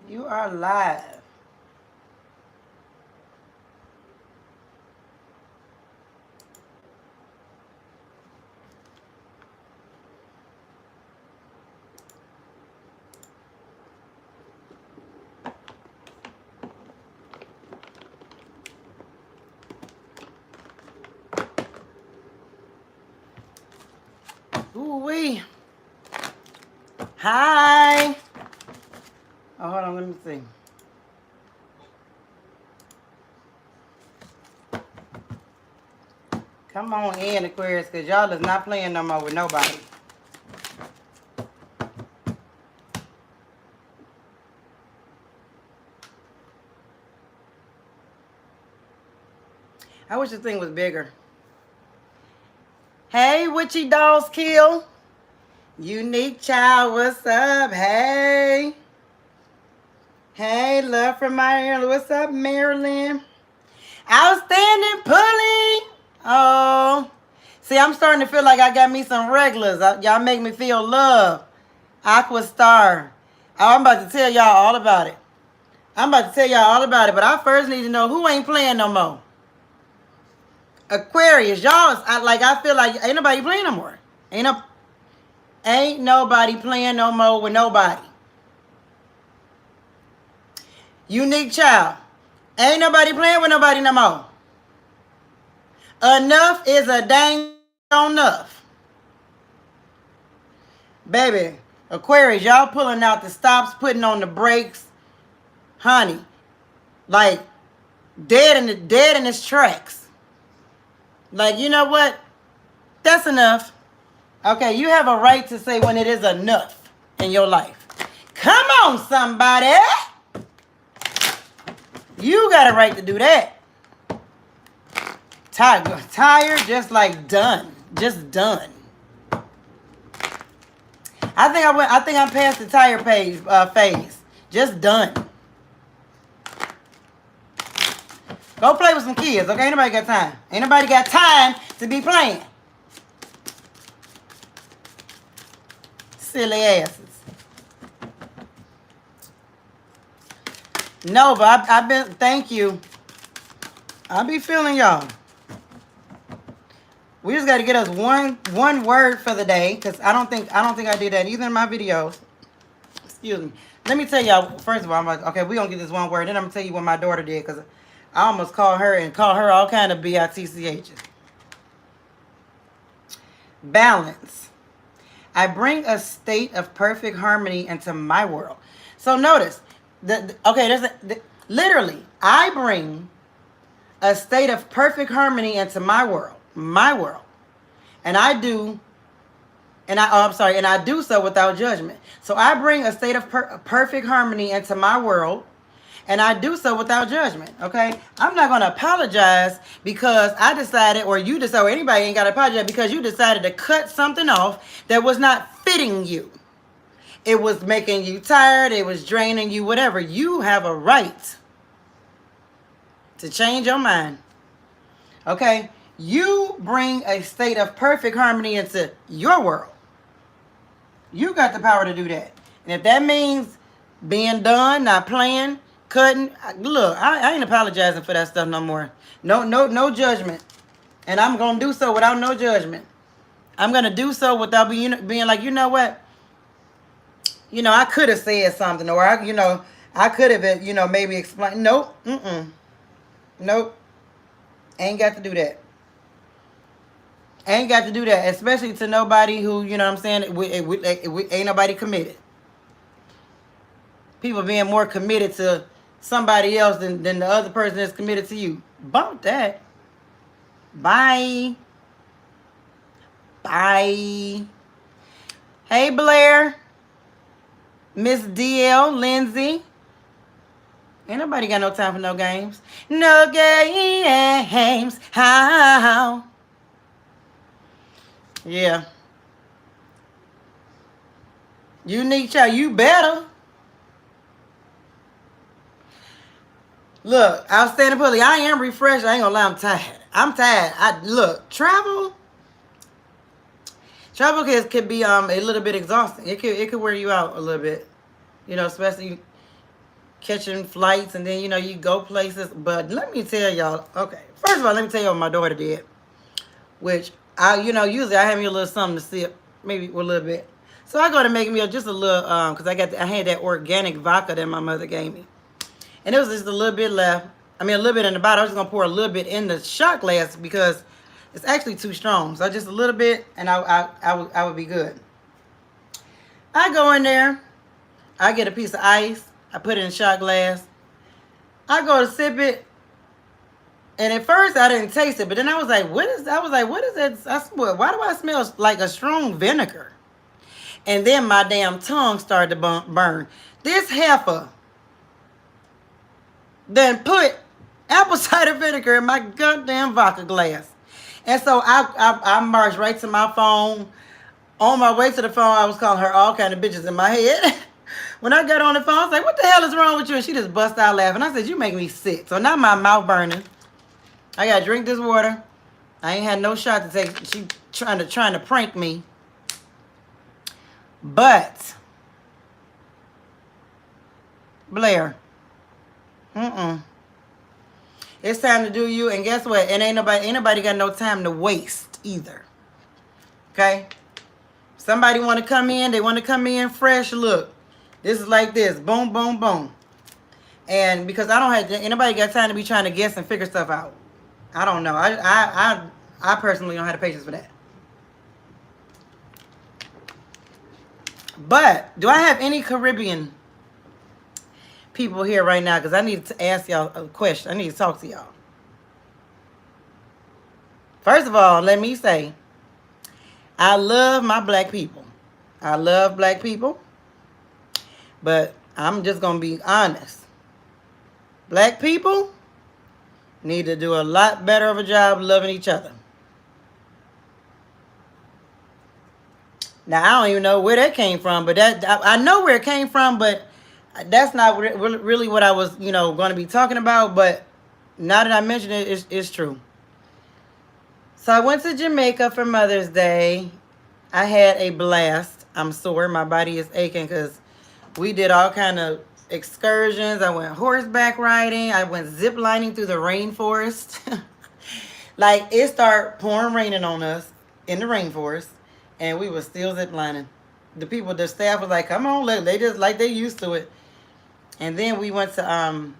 You are live. Ooh-wee. Hi. Oh, hold on, let me see. Come on in, Aquarius, because y'all is not playing no more with nobody. I wish this thing was bigger. Hey, Witchy Dolls Kill. Unique Child, what's up? Hey. Hey, love from Ireland. What's up, Marilyn? Outstanding Pulley. Oh. See, I'm starting to feel like I got me some regulars. Y'all make me feel love. Aqua Star. Oh, I'm about to tell y'all all about it. But I first need to know who ain't playing no more. Aquarius, y'all. I feel like ain't nobody playing no more. Ain't nobody playing no more with nobody. Unique Child. Ain't nobody playing with nobody no more. Enough is a dang enough. Baby, Aquarius, y'all pulling out the stops, putting on the brakes. Honey, like dead in its tracks. Like, you know what? That's enough. Okay, you have a right to say when it is enough in your life. Come on, somebody. You got a right to do that. Tired, just like done. Just done. I think I'm past the tired phase. Just done. Go play with some kids, okay? Ain't nobody got time. Ain't nobody got time to be playing. Silly asses. No, but I've been, thank you. I be feeling y'all. We just got to get us one word for the day, because I don't think I did that either in my videos. Excuse me. Let me tell y'all, first of all, I'm like, okay, we're going to get this one word. Then I'm going to tell you what my daughter did, because I almost called her all kind of BITCHs. Balance. I bring a state of perfect harmony into my world. So notice, literally, I bring a state of perfect harmony into my world. And I do so without judgment. So I bring a state of perfect harmony into my world, and I do so without judgment, okay? I'm not going to apologize because I decided, or you decided, or anybody ain't got to apologize because you decided to cut something off that was not fitting you. It was making you tired. It was draining you, whatever. You have a right to change your mind, okay? You bring a state of perfect harmony into your world. You got the power to do that. And if that means being done, not playing, cutting, look, I ain't apologizing for that stuff no more. No judgment. And I'm going to do so without no judgment. I'm going to do so without being like, you know what? You know, I could have said something, or I could have, maybe explained. Nope. Nope. Ain't got to do that. Ain't got to do that, especially to nobody who, you know what I'm saying, ain't nobody committed. People being more committed to somebody else than the other person that's committed to you. Bump that. Bye. Bye. Hey, Blair. Miss DL, Lindsay. Ain't nobody got no time for no games. No games. How? Yeah. Unique Child, you better. Look, Outstanding Pulley, I am refreshed. I ain't gonna lie, I'm tired. Travel could be a little bit exhausting. It could wear you out a little bit. Especially catching flights, and then, you go places. But let me tell y'all, okay, first of all, let me tell you what my daughter did, which usually I have me a little something to sip, maybe a little bit. So I go to make me just a little, because I had that organic vodka that my mother gave me. And it was just a little bit left. I mean, a little bit in the bottle. I was just going to pour a little bit in the shot glass because it's actually too strong. So just a little bit, and I would be good. I go in there. I get a piece of ice. I put it in a shot glass. I go to sip it. And at first, I didn't taste it. But then I was like, what is that? I swear, why do I smell like a strong vinegar? And then my damn tongue started to burn. This heifer then put apple cider vinegar in my goddamn vodka glass. And so I marched right to my phone. On my way to the phone, I was calling her all kind of bitches in my head. When I got on the phone, I was like, what the hell is wrong with you? And she just bust out laughing. I said, you make me sick. So now my mouth burning. I got to drink this water. I ain't had no shot to take. She trying to prank me. But, Blair, it's time to do you, and guess what? And ain't nobody got no time to waste either. Okay? Somebody want to come in, they want to come in fresh. Look, this is like this. Boom, boom, boom. And because I don't have, anybody got time to be trying to guess and figure stuff out. I don't know. I personally don't have the patience for that. But do I have any Caribbean people here right now? Because I need to ask y'all a question. I need to talk to y'all. First of all, let me say, I love my black people. I love black people. But I'm just going to be honest. Black people need to do a lot better of a job loving each other. Now, I don't even know where that came from, but I know where it came from, but that's not really what I was, going to be talking about. But now that I mention it, it's true. So I went to Jamaica for Mother's Day. I had a blast. I'm sore. My body is aching because we did all kind of excursions. I went horseback riding. I went zip lining through the rainforest. Like, it started pouring raining on us in the rainforest, and we were still zip lining. The staff was like, come on, they just like they used to it. And then we went to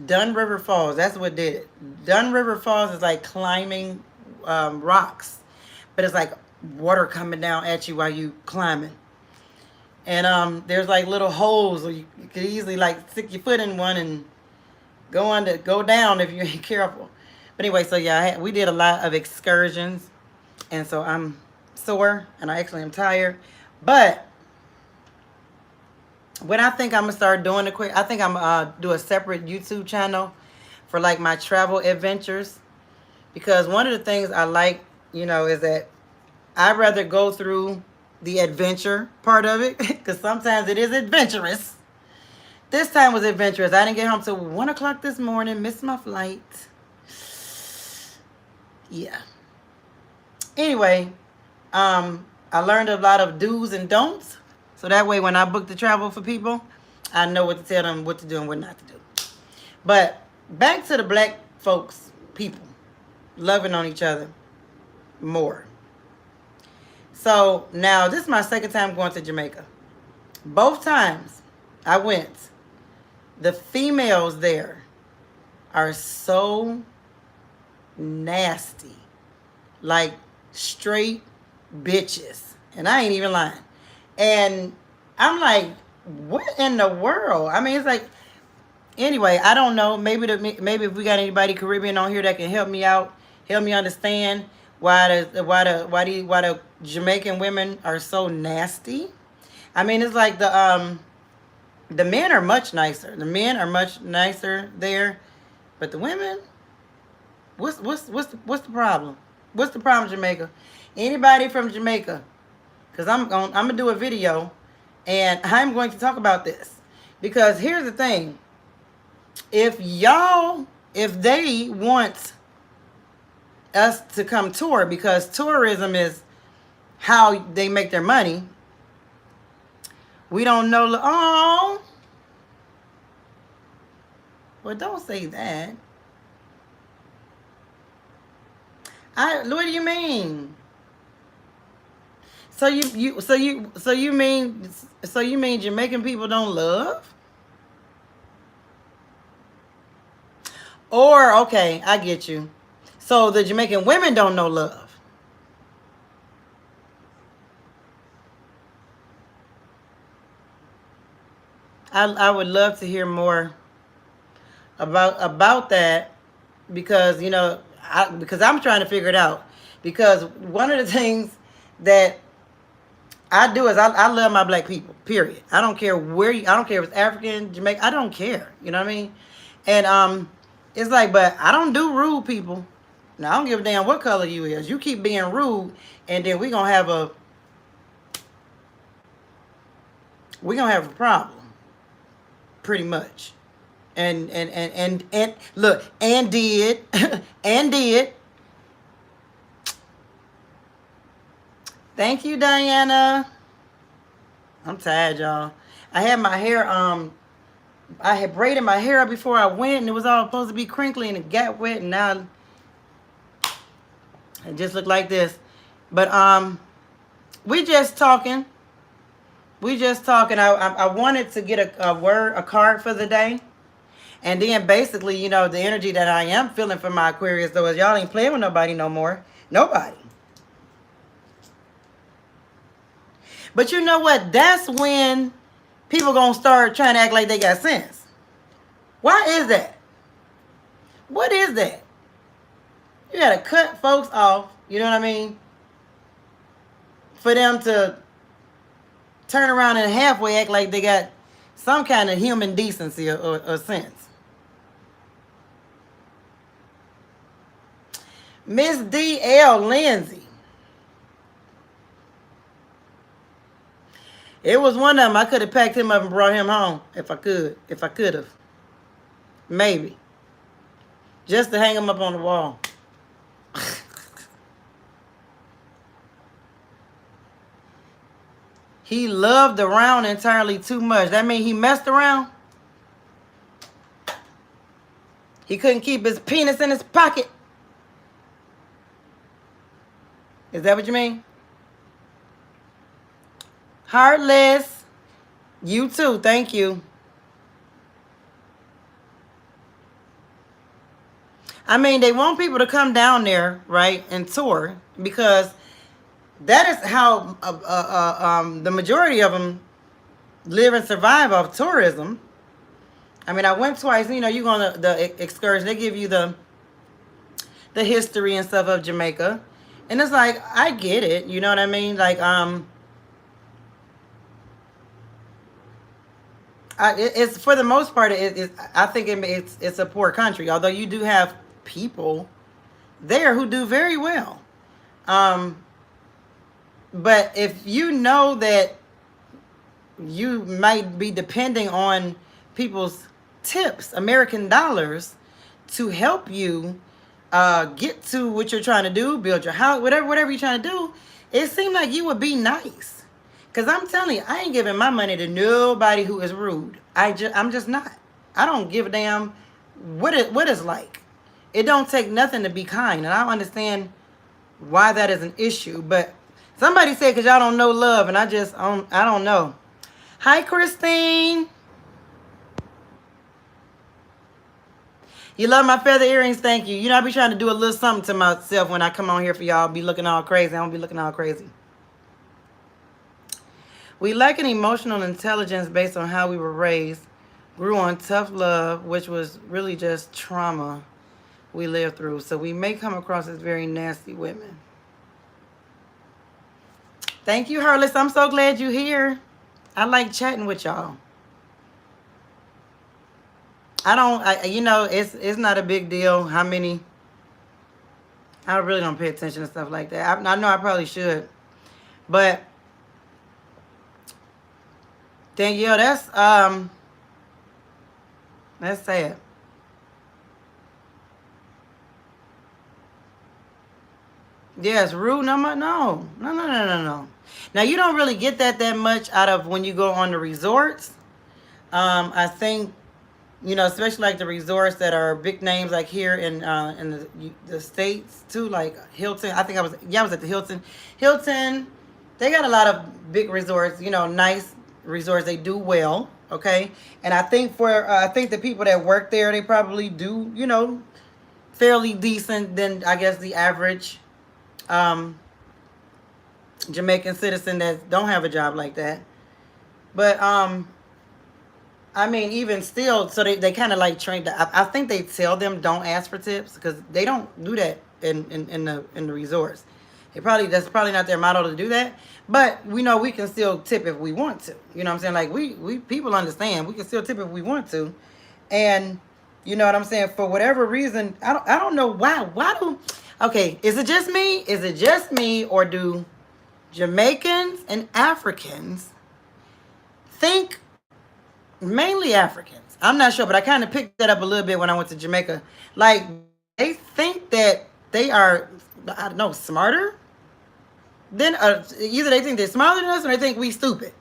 Dunn River Falls. That's what did it. Dunn River Falls is like climbing rocks, but it's like water coming down at you while you climbing. And there's like little holes where you could easily like stick your foot in one and go down if you ain't careful. But anyway, so yeah, we did a lot of excursions, and so I'm sore and I actually am tired. But when I think I'm gonna start doing I think I'm gonna do a separate YouTube channel for like my travel adventures, because one of the things I like, is that I'd rather go through the adventure part of it, because sometimes it is adventurous. This time was adventurous. I didn't get home till 1 o'clock this morning, missed my flight. Yeah. Anyway, I learned a lot of do's and don'ts. So that way when I book the travel for people, I know what to tell them, what to do and what not to do. But back to the black folks, people, loving on each other more. So now this is my second time going to Jamaica. Both times I went, the females there are so nasty. Like straight bitches. And I ain't even lying. And I'm like, what in the world? I mean, it's like, anyway, I don't know. Maybe if we got anybody Caribbean on here that can help me out, help me understand why the Jamaican women are so nasty. I mean, it's like the men are much nicer. The men are much nicer there, but the women, what's the problem? What's the problem, Jamaica? Anybody from Jamaica? Because I'm gonna do a video, and I'm going to talk about this. Because here's the thing: if they want us to come tour, because tourism is how they make their money. We don't know. Oh, Well, don't say that. What do you mean? So you mean Jamaican people don't love? Or okay, I get you. So the Jamaican women don't know love. I would love to hear more about that because because I'm trying to figure it out. Because one of the things that I do is I love my black people. Period. I don't care I don't care if it's African, Jamaican. I don't care. You know what I mean? And it's like, but I don't do rude people. Now I don't give a damn what color you is. You keep being rude, and then we gonna have a problem, pretty much. And look, and did and did. Thank you, Diana. I'm tired, y'all. I had my hair I had braided my hair up before I went, and it was all supposed to be crinkly, and it got wet, and now it just looked like this. But we just talking. I wanted to get a card for the day. And then basically, the energy that I am feeling for my Aquarius, though, is y'all ain't playing with nobody no more. Nobody. But you know what? That's when people gonna start trying to act like they got sense. Why is that? What is that? You gotta cut folks off, you know what I mean? For them to turn around and halfway act like they got some kind of human decency or sense. Miss D.L. Lindsay. It was one of them. I could have packed him up and brought him home if I could. If I could have. Maybe. Just to hang him up on the wall. He loved around entirely too much. That means he messed around. He couldn't keep his penis in his pocket. Is that what you mean? Heartless. You too. Thank you. I mean, they want people to come down there, right, and tour, because that is how the majority of them live and survive off tourism. I mean, I went twice. You go on the excursion. They give you the history and stuff of Jamaica. And it's like, I get it. You know what I mean? Like, it's for the most part, I think it's a poor country. Although you do have people there who do very well. But if you know that you might be depending on people's tips, American dollars, to help you get to what you're trying to do, build your house, whatever you're trying to do, it seemed like you would be nice. Because I'm telling you, I ain't giving my money to nobody who is rude. I'm just not. I don't give a damn what it's like. It don't take nothing to be kind. And I don't understand why that is an issue. But somebody said because y'all don't know love. And I don't know. Hi, Christine. You love my feather earrings? Thank you. I be trying to do a little something to myself when I come on here for y'all. Be looking all crazy. I don't be looking all crazy. We lack an emotional intelligence based on how we were raised. Grew on tough love, which was really just trauma we lived through. So we may come across as very nasty women. Thank you, Hurlis. I'm so glad you're here. I like chatting with y'all. It's not a big deal how many. I really don't pay attention to stuff like that. I know I probably should. But Danielle, that's sad. Yes, rude. No. Now you don't really get that much out of when you go on the resorts. I think You know, especially like the resorts that are big names, like here in the states too, like Hilton. I think I was at the Hilton. Hilton, they got a lot of big resorts. You know, nice resorts. They do well. Okay, and I think the people that work there, they probably do, you know, fairly decent than I guess the average um, Jamaican citizen that don't have a job like that. But I mean, even still, so they kind of like train. I think they tell them don't ask for tips because they don't do that in the resorts. That's probably not their motto to do that. But we know we can still tip if we want to. You know what I'm saying? Like we people understand we can still tip if we want to, and you know what I'm saying. For whatever reason, I don't know why do. Okay, is it just me? Is it just me, or do Jamaicans and Africans think, mainly Africans, I'm not sure, but I kind of picked that up a little bit when I went to Jamaica. Like, they think that they are, I don't know, smarter than, either they think they're smarter than us or they think we stupid.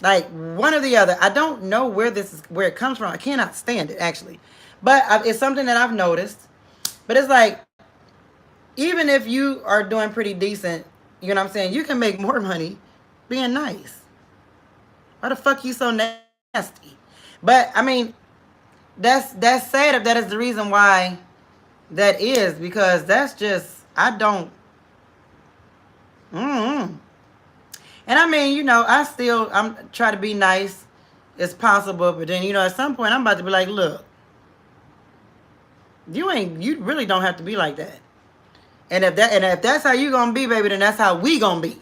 Like, one or the other. I don't know where it comes from. I cannot stand it, actually. But it's something that I've noticed. But it's like, even if you are doing pretty decent, you know what I'm saying, you can make more money being nice. Why the fuck you so nasty? But I mean, that's sad if that is the reason why that is, because that's just I don't. Mm-hmm. And I mean, you know, I'm try to be nice as possible, but then you know, at some point I'm about to be like, look, you really don't have to be like that. And if that's how you gonna be, baby, then that's how we gonna be.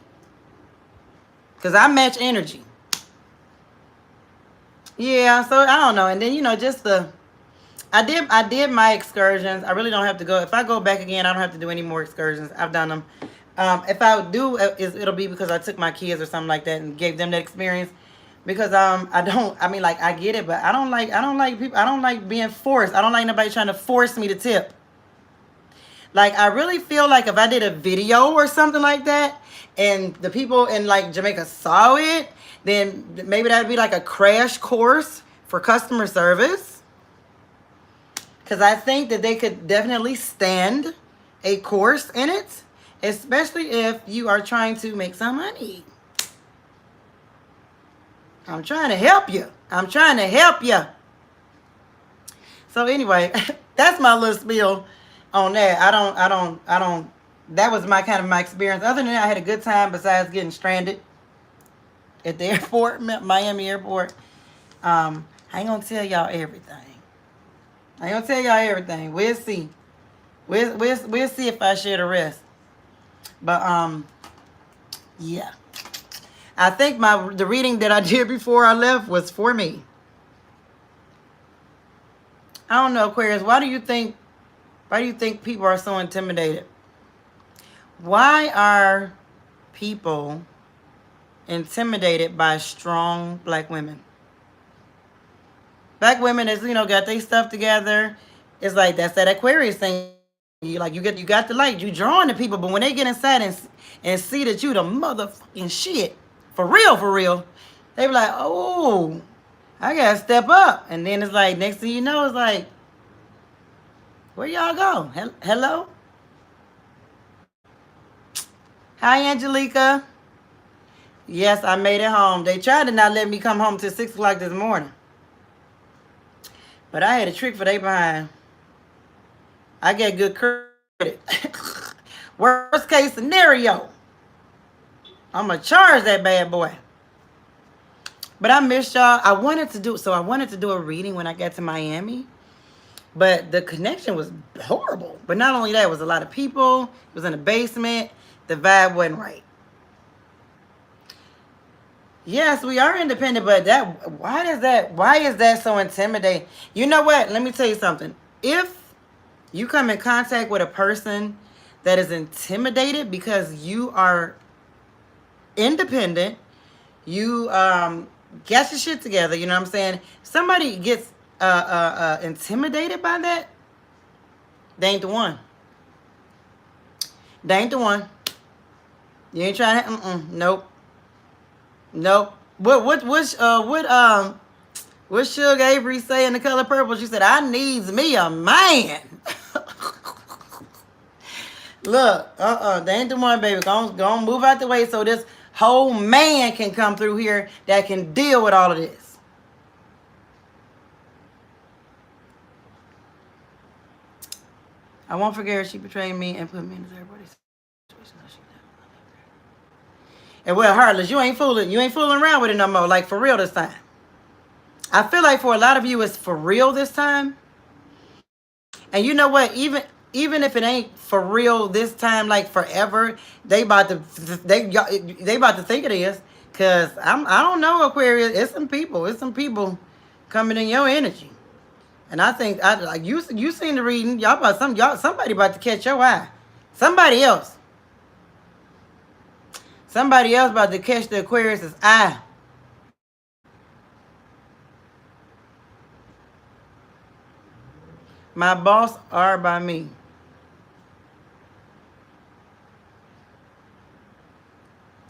Cause I match energy. Yeah, so I don't know. And then, you know, I did my excursions. I really don't have to go. If I go back again, I don't have to do any more excursions. I've done them. If I do, it'll be because I took my kids or something like that and gave them that experience. Because I mean, like, I get it, but I don't like people. I don't like being forced. I don't like nobody trying to force me to tip. Like, I really feel like if I did a video or something like that, and the people in like Jamaica saw it, then maybe that would be like a crash course for customer service. Because I think that they could definitely stand a course in it, especially if you are trying to make some money. I'm trying to help you. I'm trying to help you. So anyway, that's my little spiel on that. I don't, that was my kind of my experience. Other than that, I had a good time besides getting stranded at the airport, Miami airport. I ain't gonna tell y'all everything. We'll see. We'll see if I share the rest. But yeah. I think the reading that I did before I left was for me. I don't know, Aquarius. Why do you think people are so intimidated? Why are people intimidated by strong black women? Black women is, you know, got their stuff together. It's like that's that Aquarius thing. You got the light, you drawing the people, but when they get inside and see that you the motherfucking shit, for real, they be like, oh, I gotta step up. And then it's like, next thing you know, it's like, where y'all go? Hello? Hi, Angelica. Yes, I made it home. They tried to not let me come home till 6 o'clock this morning. But I had a trick for they behind. I get good credit. Worst case scenario, I'm going to charge that bad boy. But I missed y'all. I wanted to do a reading when I got to Miami. But the connection was horrible. But not only that, it was a lot of people. It was in the basement. The vibe wasn't right. Yes, we are independent, but why is that so intimidating? You know what? Let me tell you something. If you come in contact with a person that is intimidated because you are independent, you get your shit together, you know what I'm saying? Somebody gets intimidated by that, they ain't the one. They ain't the one. You ain't trying to, nope. What What Suge Avery say in The Color Purple? She said, I needs me a man. Look, they ain't the one, baby. Go move out the way so this whole man can come through here that can deal with all of this. I won't forget her. She betrayed me and put me in a third party situation. And well, Heartless, you ain't fooling around with it no more. Like, for real this time. I feel like for a lot of you, it's for real this time. And you know what? Even if it ain't for real this time, like forever, they about to think it is. Cause I don't know, Aquarius. It's some people coming in your energy, and I think like you seen the reading. Somebody about to catch your eye. Somebody else about to catch the Aquarius's eye. My boss are by me.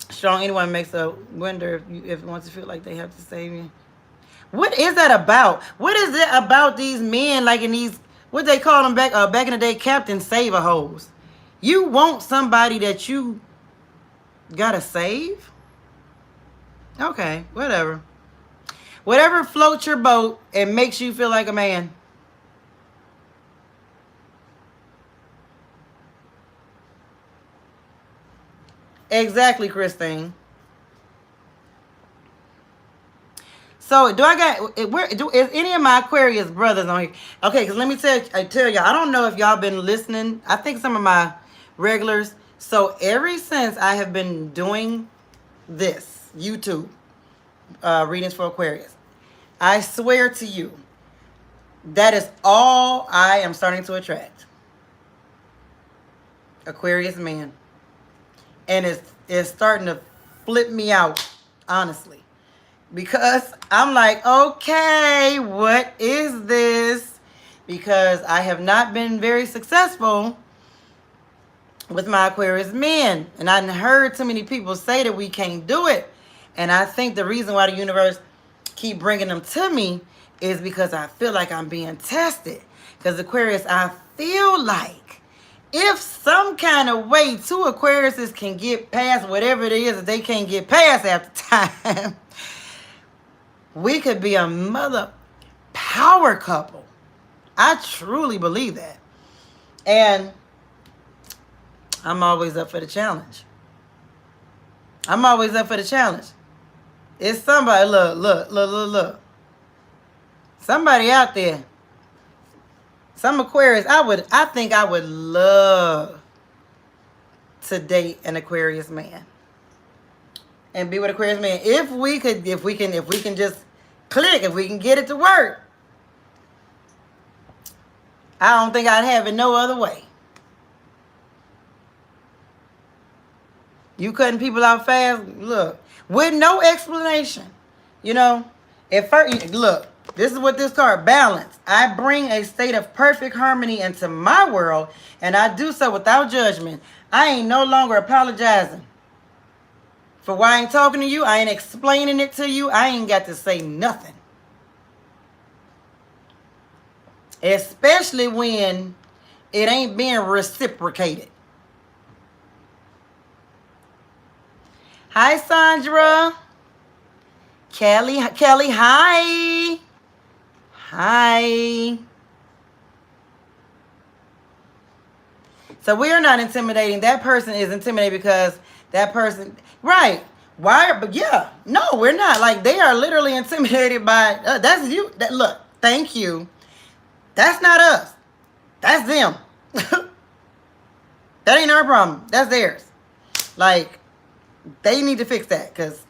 Strong anyone makes a wonder if wants to feel like they have to save you. What is that about? What is it about these men, like in these, what they call them back in the day, Captain Save-A-Hoes? You want somebody that you gotta save? Okay, whatever. Whatever floats your boat and makes you feel like a man. Exactly, Christine. So, is any of my Aquarius brothers on here? Okay, because let me tell y'all, I don't know if y'all been listening. I think some of my regulars. So, ever since I have been doing this YouTube readings for Aquarius, I swear to you, that is all I am starting to attract. Aquarius men. And it's starting to flip me out, honestly. Because I'm like, okay, what is this? Because I have not been very successful with my Aquarius men. And I've heard too many people say that we can't do it. And I think the reason why the universe keep bringing them to me is because I feel like I'm being tested. Because Aquarius, I feel like if some kind of way two Aquariuses can get past whatever it is that they can't get past after time, we could be a mother power couple. I truly believe that. And I'm always up for the challenge. It's somebody, look. Somebody out there. Some Aquarius, I think I would love to date an Aquarius man. And be with Aquarius man. If we can just click, if we can get it to work. I don't think I'd have it no other way. You cutting people out fast, look, with no explanation. You know, at first, look, this is what this card, balance. I bring a state of perfect harmony into my world, and I do so without judgment. I ain't no longer apologizing for why I ain't talking to you. I ain't explaining it to you. I ain't got to say nothing. Especially when it ain't being reciprocated. Hi, Sandra. Kelly, hi. Hi. So we are not intimidating. That person is intimidated because that person, right. Why? But yeah, no, we're not. Like, they are literally intimidated by, that's you. Look, thank you. That's not us. That's them. That ain't our problem. That's theirs. Like, they need to fix that, because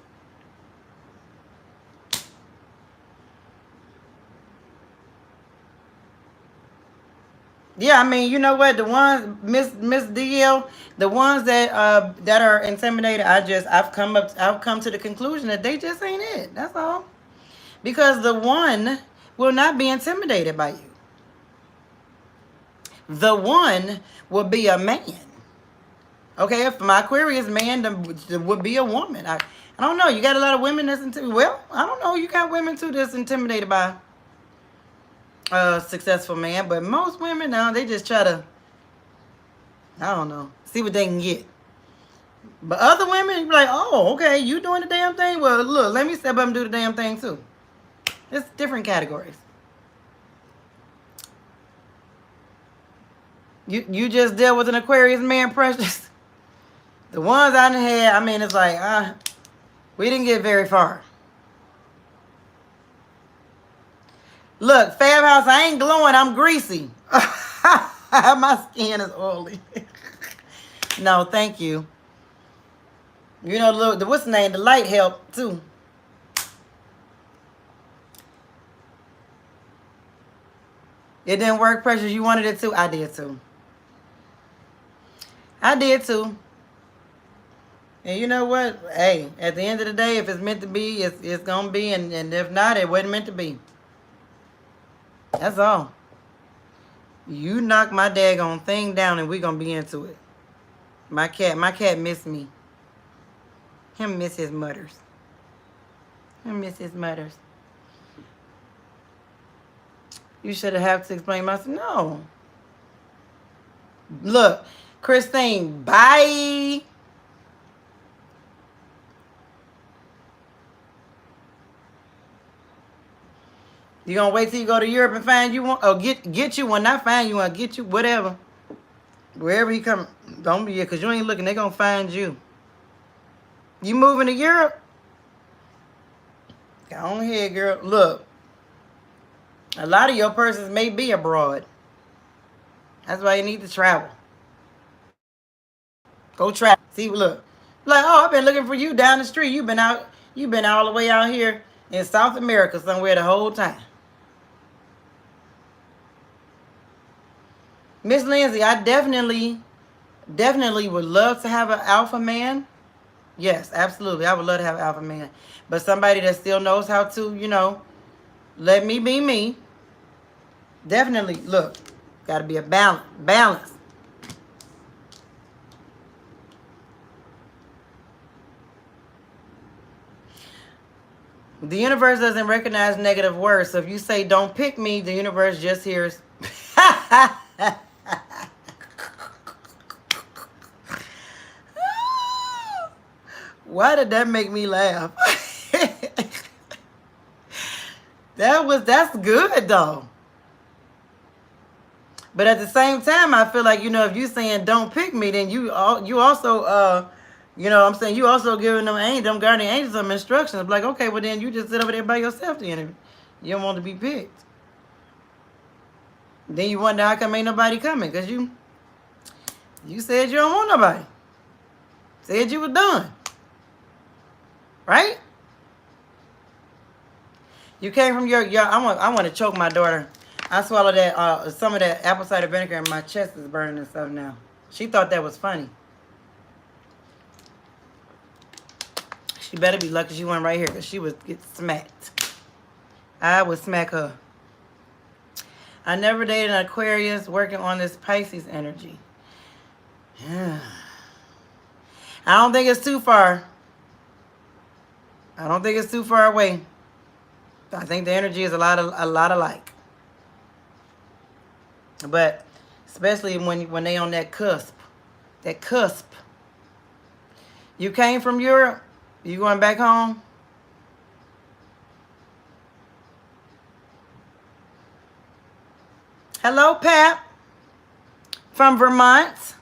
yeah, I mean, you know what? The ones, Miss DL, the ones that are intimidated, I've come to the conclusion that they just ain't it. That's all. Because the one will not be intimidated by you. The one will be a man. Okay, if my Aquarius man would be a woman. I don't know. You got a lot of women that's intimidated. Well, I don't know. You got women too that's intimidated by a successful man, but most women now they just try to, I don't know, see what they can get. But other women, you be like, oh, okay, you doing the damn thing? Well, look, let me step up and do the damn thing too. It's different categories. You just dealt with an Aquarius man, Precious. The ones I done had, I mean, it's like, we didn't get very far. Look, Fab House, I ain't glowing, I'm greasy. My skin is oily. No, thank you. You know, look, what's the name? The light helped too. It didn't work, Precious. You wanted it too? I did too. I did too. And you know what? Hey, at the end of the day, if it's meant to be, it's going to be. And if not, it wasn't meant to be. That's all. You knock my daggone thing down and we're going to be into it. My cat missed me. Him miss his mutters. Him miss his mutters. You should have to explain myself. No. Look, Christine, bye. You gonna wait till you go to Europe and find you one? Oh, get you one. Not find you one. Get you whatever. Wherever he come, don't be here because you ain't looking. They gonna find you. You moving to Europe? Go on ahead, girl. Look, a lot of your persons may be abroad. That's why you need to travel. Go travel. See, look. Like, oh, I've been looking for you down the street. You've been all the way out here in South America somewhere the whole time. Miss Lindsay, I definitely would love to have an alpha man. Yes, absolutely. I would love to have an alpha man. But somebody that still knows how to, you know, let me be me. Definitely, look, got to be a balance. The universe doesn't recognize negative words. So if you say, don't pick me, the universe just hears. Why did that make me laugh? That's good though. But at the same time, I feel like, you know, if you saying don't pick me, then you also you know what I'm saying, you also giving them guardian angels some instructions. Like, okay, well then you just sit over there by yourself then. You don't want to be picked. Then you wonder how come ain't nobody coming, because you said you don't want nobody. Said you were done. Right? You came from your I want to choke my daughter. I swallowed that some of that apple cider vinegar and my chest is burning and stuff now. She thought that was funny. She better be lucky she wasn't right here because she would get smacked. I would smack her. I never dated an Aquarius working on this Pisces energy. Yeah. I don't think it's too far. I don't think it's too far away. I think the energy is a lot alike. But especially when they on that cusp. That cusp. You came from Europe? You going back home? Hello, Pap. From Vermont.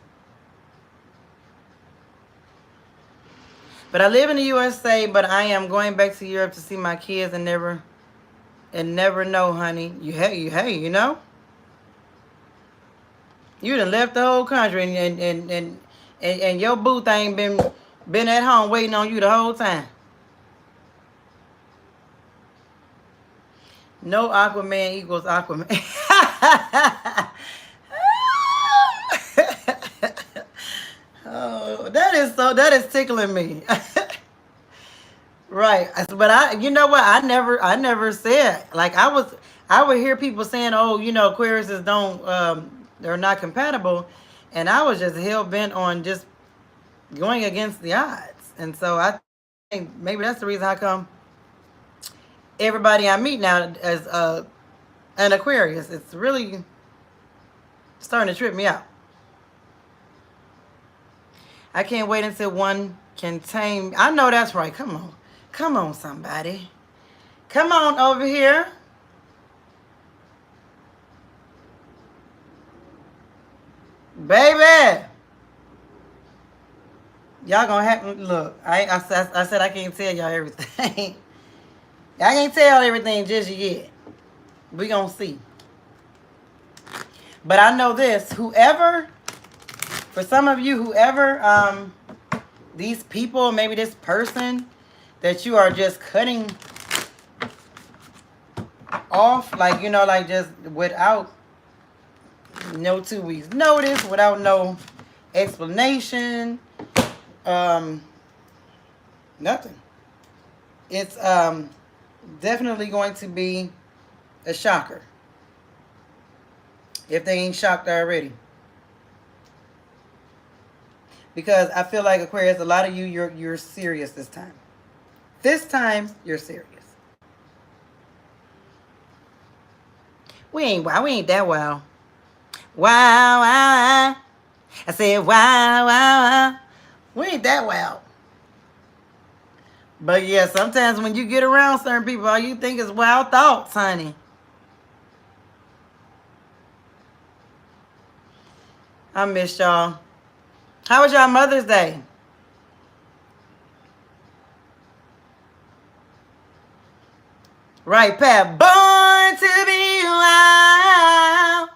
But I live in the USA, but I am going back to Europe to see my kids and never know, honey. You know? You done left the whole country and your booth ain't been at home waiting on you the whole time. No Aquaman equals Aquaman. Oh, that is tickling me. Right. But you know what? I never said, like, I would hear people saying, oh, you know, Aquariuses they're not compatible. And I was just hell bent on just going against the odds. And so I think maybe that's the reason how come everybody I meet now as an Aquarius, it's really starting to trip me out. I can't wait until one can tame. I know that's right. Come on. Come on, somebody. Come on over here. Baby. Y'all gonna have look. I said I can't tell y'all everything. I can't tell everything just yet. We gonna see. But I know this. Whoever, for some of you, whoever these people, maybe this person that you are just cutting off, like, you know, like just without no 2 weeks notice, without no explanation, nothing. It's definitely going to be a shocker if they ain't shocked already. Because I feel like, Aquarius, a lot of you, you're serious this time. This time, you're serious. We ain't that wild. Wow, wow. I said, wow, wow, wow. We ain't that wild. But yeah, sometimes when you get around certain people, all you think is wild thoughts, honey. I miss y'all. How was y'all Mother's Day? Right, Pat. Born to be wild.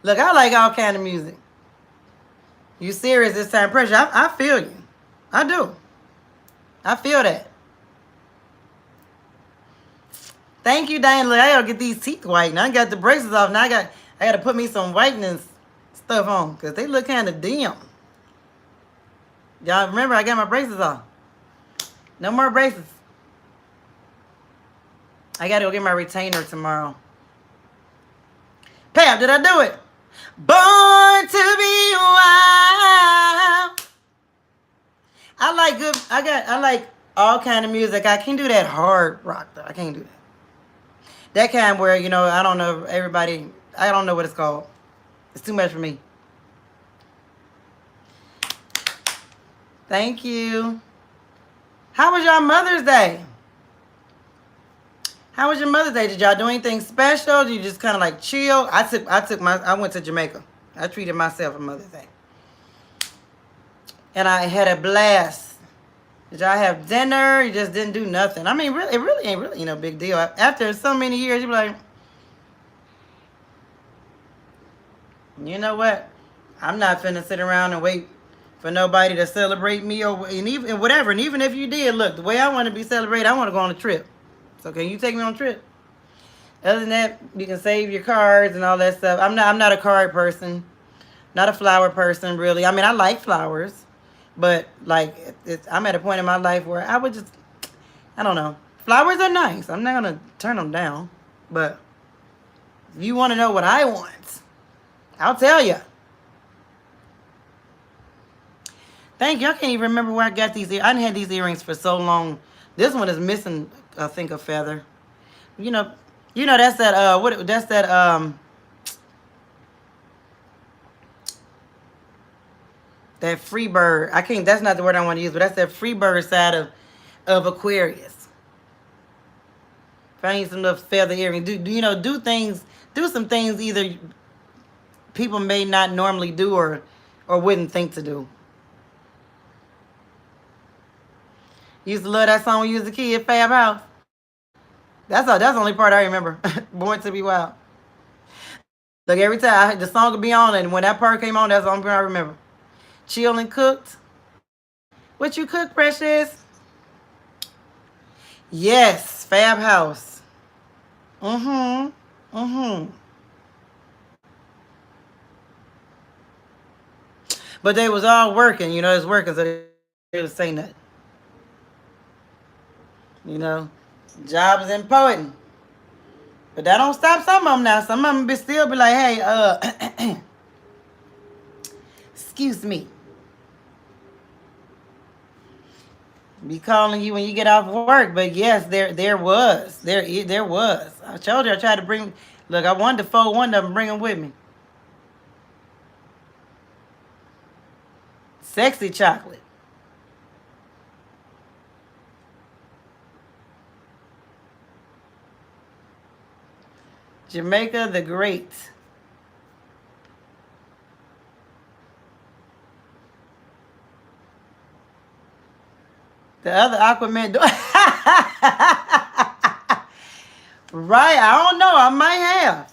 Look, I like all kind of music. You serious this time, pressure? I feel you. I do. I feel that. Thank you, Diane. Look, I gotta get these teeth whitened. I got the braces off. Now I gotta put me some whitening stuff on because they look kind of dim. Y'all remember I got my braces off. No more braces. I gotta go get my retainer tomorrow. Pam, did I do it? Born to be wild. I like all kind of music. I can't do that hard rock though. I can't do that. That kind where, you know, I don't know everybody. I don't know what it's called. It's too much for me. Thank you. How was y'all Mother's Day? How was your Mother's Day? Did y'all do anything special? Did you just kind of like chill? I went to Jamaica. I treated myself for Mother's Day. And I had a blast. Did y'all have dinner? You just didn't do nothing. I mean, really, it really ain't really, you know, big deal. After so many years, you be like, you know what? I'm not finna sit around and wait for nobody to celebrate me and whatever. And even if you did, look, the way I want to be celebrated, I want to go on a trip. So can you take me on a trip? Other than that, you can save your cards and all that stuff. I'm not a card person, not a flower person, really. I mean, I like flowers, but like I'm at a point in my life where I would just, I don't know. Flowers are nice. I'm not gonna turn them down, but if you want to know what I want, I'll tell you. Thank you. I can't even remember where I got these. I didn't have these earrings for so long. This one is missing, I think, a feather. You know that's that that's that free bird. I can't. That's not the word I want to use, but that's that free bird side of Aquarius. If I need some little feather earring, do some things either people may not normally do or wouldn't think to do. Used to love that song when you was a kid, Fab House. That's the only part I remember. Born to be wild. Like every time the song would be on, and when that part came on, that's the only part I remember. Chill and cooked. What you cook, Precious? Yes, Fab House. But they was all working, you know, it's working, so they was saying that. You know, job is important. But that don't stop some of them now. Some of them be like, hey, excuse me. Be calling you when you get off work. But yes, there was. I told you I tried to bring. Look, I wanted to fold one of them, bring them with me. Sexy chocolate. Jamaica the Great. The other Aquaman. Right, I don't know. I might have.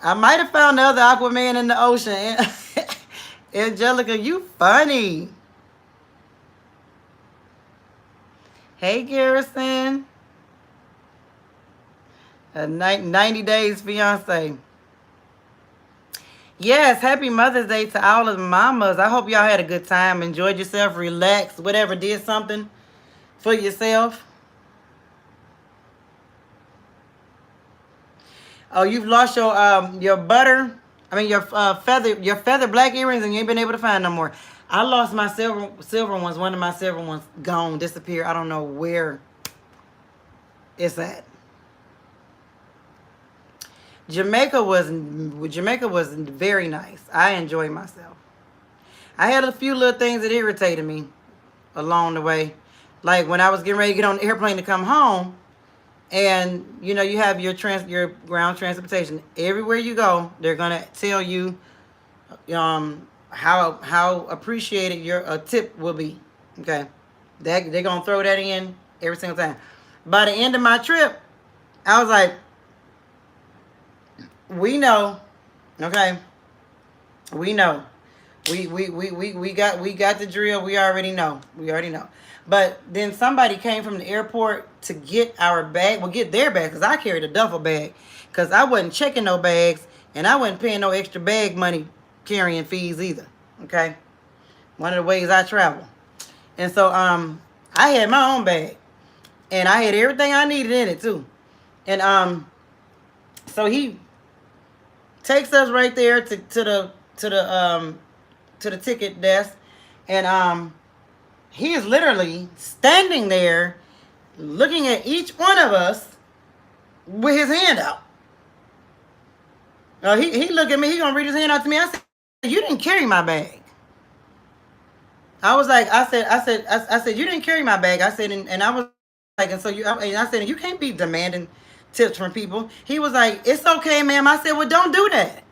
I might have found the other Aquaman in the ocean. Angelica, you funny. Hey, Garrison. 90 Days Fiance. Yes, happy Mother's Day to all of the mamas. I hope y'all had a good time, enjoyed yourself, relaxed, whatever, did something for yourself. Oh, you've lost your butter. I mean your feather black earrings, and you ain't been able to find no more. I lost my silver ones. One of my silver ones gone, disappeared. I don't know where it's at. Jamaica was very nice. I enjoyed myself. I had a few little things that irritated me along the way, like when I was getting ready to get on the airplane to come home. And you know, you have your ground transportation. Everywhere you go, they're gonna tell you how appreciated your tip will be. Okay, they're gonna throw that in every single time. By the end of my trip, I was like, we know, okay, we know, we got the drill. We already know. But then somebody came from the airport to get our bag. Well, get their bag, because I carried a duffel bag. Because I wasn't checking no bags. And I wasn't paying no extra bag money carrying fees either. Okay? One of the ways I travel. And so I had my own bag. And I had everything I needed in it too. And so he takes us right there to the ticket desk. And he is literally standing there looking at each one of us with his hand out. He looked at me. He gonna reach his hand out to me. I said, "You didn't carry my bag." I said, "You didn't carry my bag." I said, and I was like, and so I said, "You can't be demanding tips from people." He was like, "It's okay, ma'am." I said, "Well, don't do that.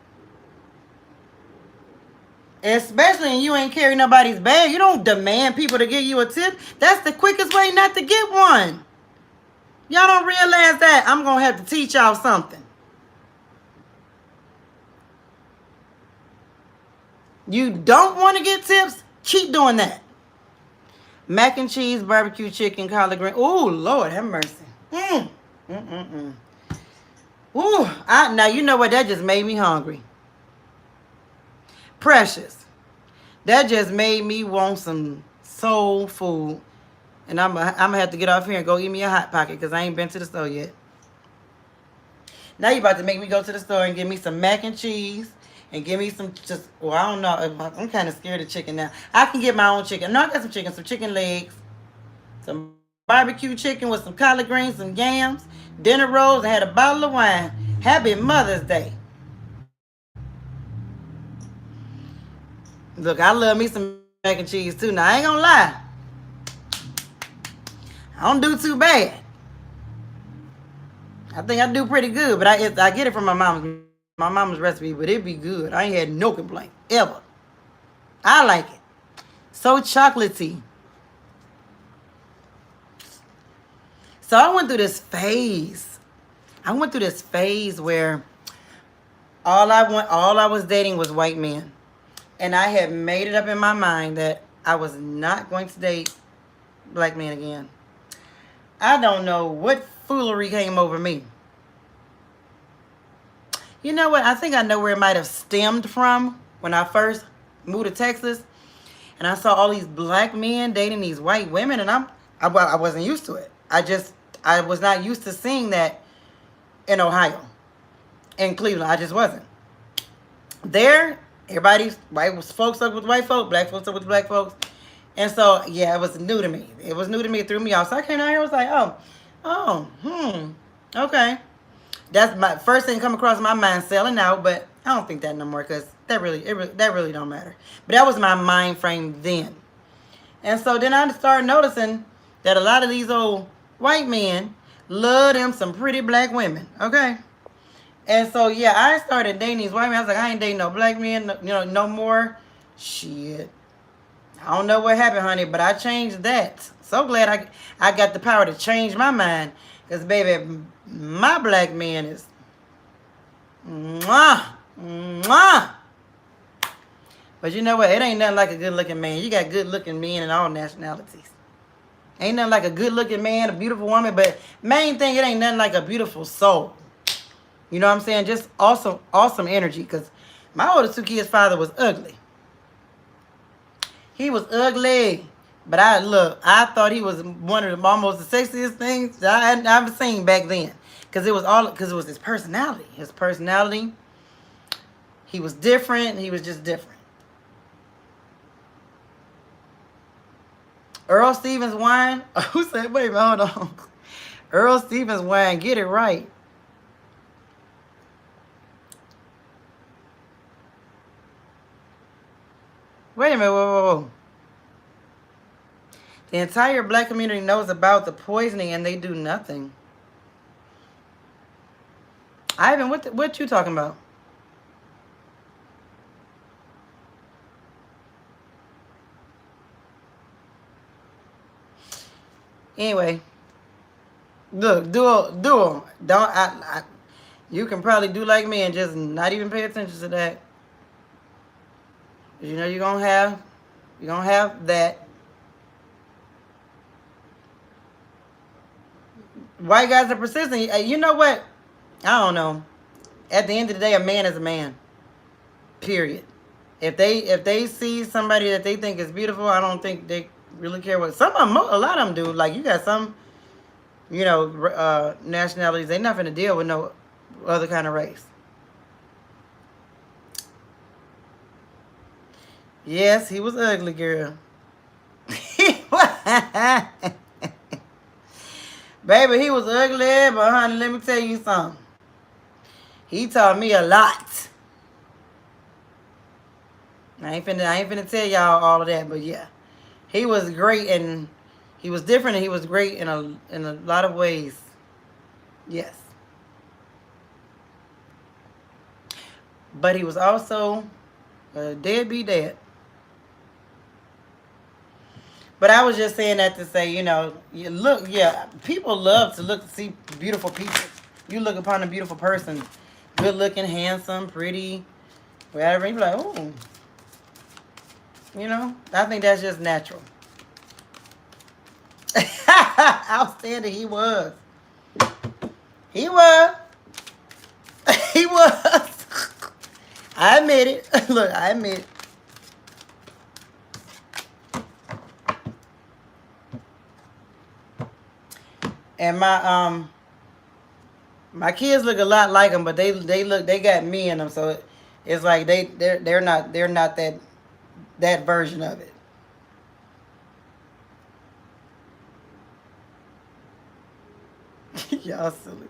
Especially when you ain't carry nobody's bag. You don't demand people to give you a tip. That's the quickest way not to get one. Y'all don't realize that. I'm going to have to teach y'all something. You don't want to get tips? Keep doing that. Mac and cheese, barbecue chicken, collard green. Oh, Lord, have mercy. Ooh, now you know what? That just made me hungry. Precious. That just made me want some soul food. And I'm gonna have to get off here and go eat me a Hot Pocket, because I ain't been to the store yet. Now you about to make me go to the store and get me some mac and cheese and give me some well, I don't know. I'm kind of scared of chicken now. I can get my own chicken. No, I got some chicken legs, some barbecue chicken with some collard greens, some yams, dinner rolls, and had a bottle of wine. Happy Mother's Day. Look, I love me some mac and cheese too. Now, I ain't gonna lie. I don't do too bad. I think I do pretty good, but I get it from my mama's recipe, but it be good. I ain't had no complaint, ever. I like it. So chocolatey. So I went through this phase. Where all I was dating was white men. And I had made it up in my mind that I was not going to date black men again. I don't know what foolery came over me. You know what? I think I know where it might have stemmed from when I first moved to Texas. And I saw all these black men dating these white women. And I wasn't used to it. I was not used to seeing that in Ohio. In Cleveland. I just wasn't. There, everybody's white folks up with white folks, black folks up with black folks. And so, yeah, it was new to me. It was new to me. It threw me off. So I came out here. I was like, okay. That's my first thing come across my mind, selling out. But I don't think that no more because that really don't matter. But that was my mind frame then. And so then I started noticing that a lot of these old white men love them some pretty black women. Okay. And so, yeah, I started dating these white men. I was like, I ain't dating no black men, no more. Shit. I don't know what happened, honey, but I changed that. So glad I got the power to change my mind. Because, baby, my black man is mwah, mwah. But you know what? It ain't nothing like a good-looking man. You got good-looking men in all nationalities. Ain't nothing like a good-looking man, a beautiful woman. But main thing, it ain't nothing like a beautiful soul. You know what I'm saying? Just awesome energy. Because my oldest two kids' father was ugly. He was ugly. But I thought he was one of the almost the sexiest things that I had ever seen back then. Because it was his personality. His personality. He was different. He was just different. Earl Stevens wine. Who said, wait a minute, hold on. Earl Stevens wine, get it right. Wait a minute, whoa. The entire black community knows about the poisoning and they do nothing. Ivan, what you talking about? Anyway, look, duo. You can probably do like me and just not even pay attention to that. You know you're gonna have that. White guys are persistent. You know what? I don't know. At the end of the day, a man is a man. Period. If they see somebody that they think is beautiful, I don't think they really care what a lot of them do. Like you got some, nationalities. They not gonna deal with no other kind of race. Yes, he was ugly, girl. Baby, he was ugly, but honey, let me tell you something. He taught me a lot. I ain't finna tell y'all all of that, but yeah. He was great and he was different and he was great in a lot of ways. Yes. But he was also a deadbeat dad. But I was just saying that to say, people love to see beautiful people. You look upon a beautiful person, good looking, handsome, pretty, whatever. You be like, oh, I think that's just natural. Outstanding, he was. He was. He was. I admit it. Look, I admit it. And my kids look a lot like him, but they got me in them, so it's like they're not that version of it. Y'all silly.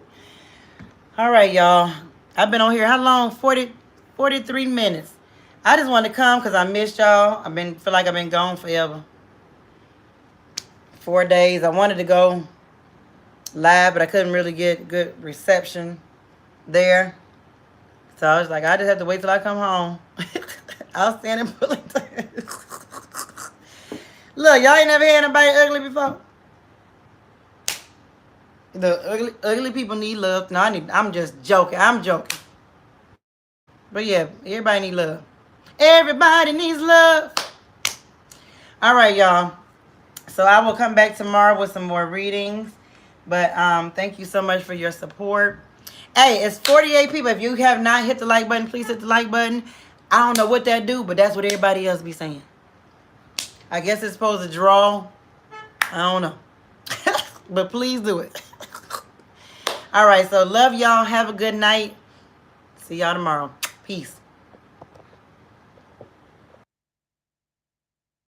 All right, y'all. I've been on here how long? 43 minutes. I just wanted to come because I missed y'all. Feel like I've been gone forever. 4 days. I wanted to go live, but I couldn't really get good reception there. So I was like, I just have to wait till I come home. I'll stand and pull it. Look, y'all ain't never had anybody ugly before? The ugly people need love. No, I'm just joking. I'm joking. But yeah, everybody need love. Everybody needs love. All right, y'all. So I will come back tomorrow with some more readings. But thank you so much for your support. Hey, it's 48 people. If you have not hit the like button, please hit the like button. I don't know what that do, but that's what everybody else be saying. I guess it's supposed to draw. I don't know. But please do it. All right, so love y'all. Have a good night. See y'all tomorrow. Peace.